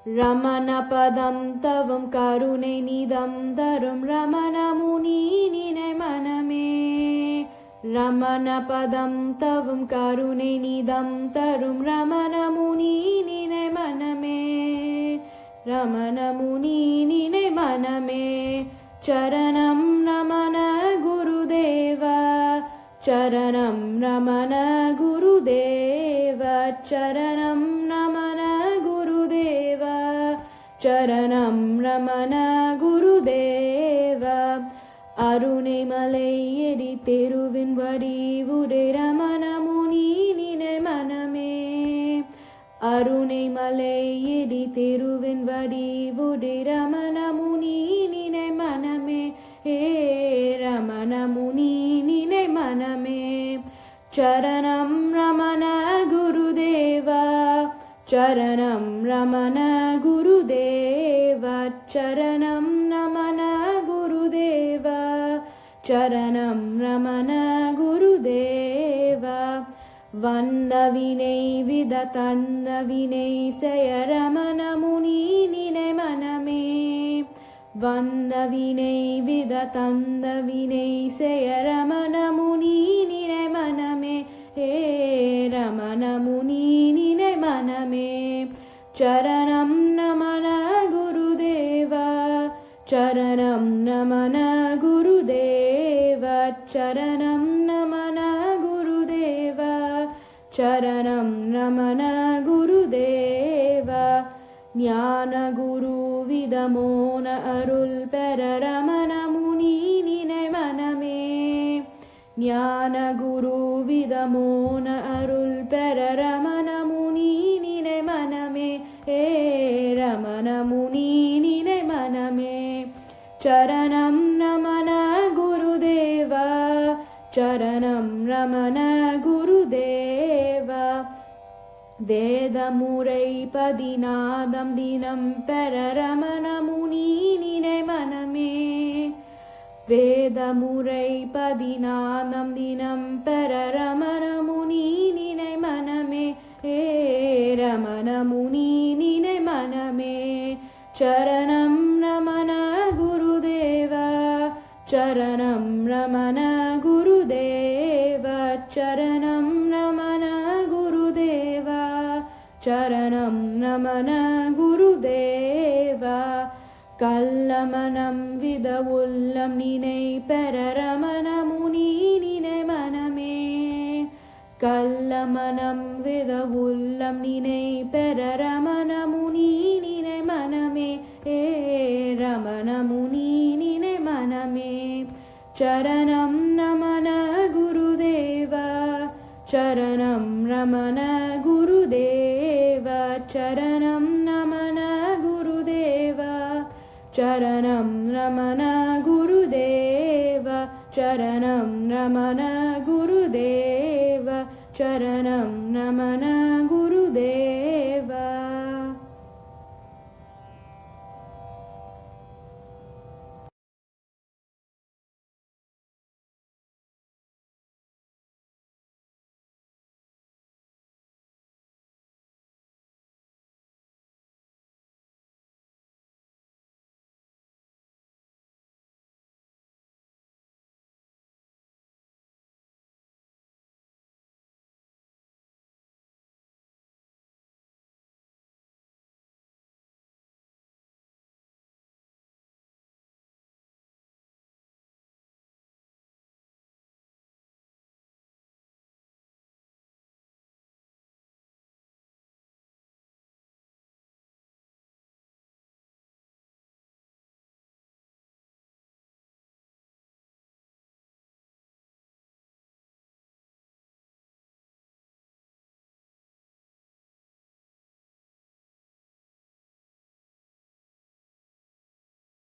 ரமணபதம் தவம் கருணை நிதம் தரும் ரமண முனி நினை மனமே. ரமணபதம் தவம் கருணை நிதம் தரும் ரமண முனி நினை மனமே. ரமண முனி நினை மனமே. சரணம் ரமண குருதேவா, சரணம் ரமண குருதேவா, சரணம் ரமண குருதேவா, சரணம் ரமண குருதேவா. அருணைமலை எரி தெருவின் வடிவுடை ரமண முனி நினை மனமே. அருணைமலை எரி தெருவின் வடிவுடை ரமண முனி நினை மனமே. ஹே ரமண முனி நினை மனமே. சரணம் ரமண குருதேவா, சரணம் ரமண குருதேவா, சரணம் ரமண குருதேவா, சரணம் ரமண குருதேவா. வந்த வினை வித தந்த வினை செய ரமண முனி நினை மனமே. வந்த வினை வித தந்த வினை செய ரமண முனி நினை மனமே. ஹே ரமண முனி நினை மனமே. சரணம் ரமண குருதேவா, சரணம் ரமண குருதேவா, சரணம் ரமண குருதேவா, சரணம் ரமண குருதேவா. ஞான குரு விதமோன அருள் பெற ரமண முனி நினை மனமே. ஞான குரு விதமோன அருள் பெற ரமண முனி நினை மனமே. ஹே ரமண முனி நினை மனமே. சரணம் ரமண குருதேவா, சரணம் ரமண குருதேவா. வேதமுறை பதிநாதம் தினம் பெற ரமண முனி நினை மனமே. வேதமுறை பதிநாதம் தினம் பெற ரமண முனி நினை மனமே. ஹே ரமண முனி நினை மனமே. சரணம் ரமண குருதேவா, சரணம் ரமண குருதேவா, சரணம் ரமண குருதேவா, சரணம் ரமண குருதேவா. கல்லமனம் வித உள்ளம் நினை பெற ரமண முனி நினை மனமே. கல்லமனம் வித உள்ளம் நினை பெற ரமண முனி நினை மனமே. ஹே ரமண முனி நினை மனமே. சரணம் ரமண குருதேவா, சரணம் ரமண குருதேவா, சரணம் ரமண குருதேவா, சரணம் ரமண குருதேவா, சரணம் ரமண குருதேவா, சரணம் ரமண குருதேவா.